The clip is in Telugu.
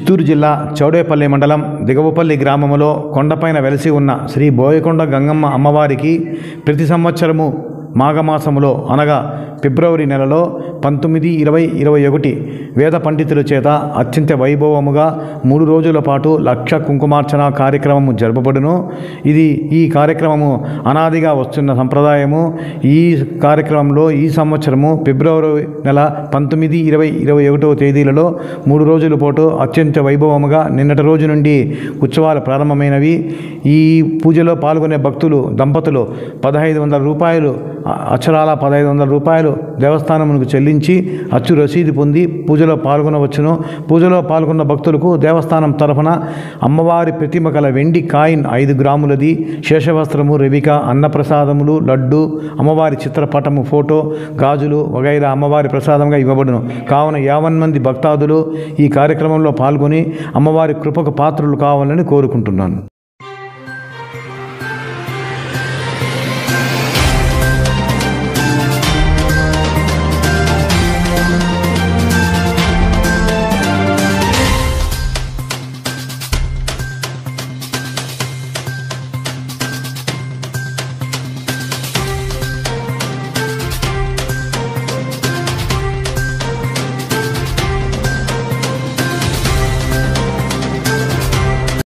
చిత్తూరు జిల్లా చౌడేపల్లి మండలం దిగవపల్లి గ్రామంలో కొండపైన వెలసి ఉన్న శ్రీ బోయకొండ గంగమ్మ అమ్మవారికి ప్రతి సంవత్సరము మాఘమాసములో అనగా ఫిబ్రవరి నెలలో 19, 20, 21 వేద పండితుల చేత అత్యంత వైభవముగా 3 రోజుల పాటు లక్ష కుంకుమార్చన కార్యక్రమము జరపబడును. ఈ కార్యక్రమము అనాదిగా వస్తున్న సంప్రదాయము. ఈ కార్యక్రమంలో ఈ సంవత్సరము ఫిబ్రవరి నెల 19, 20, 21 తేదీలలో 3 రోజుల పాటు అత్యంత వైభవముగా నిన్నటి రోజు నుండి ఉత్సవాలు ప్రారంభమైనవి. ఈ పూజలో పాల్గొనే భక్తులు దంపతులు 1500 రూపాయలు అక్షరాల 1500 రూపాయలు దేవస్థానమునకు చెల్లించి అచ్చు రసీదు పొంది పూజలో పాల్గొనవచ్చును. పూజలో పాల్గొన్న భక్తులకు దేవస్థానం తరఫున అమ్మవారి ప్రతిమ గల వెండి కాయిన్ 5 గ్రాములది, శేషవస్త్రము, రవిక, అన్నప్రసాదములు, లడ్డు, అమ్మవారి చిత్రపటము, ఫోటో, గాజులు వగైరా అమ్మవారి ప్రసాదంగా ఇవ్వబడును. కావున 50 మంది భక్తాదులు ఈ కార్యక్రమంలో పాల్గొని అమ్మవారి కృపకు పాత్రులు కావాలని కోరుకుంటున్నాను.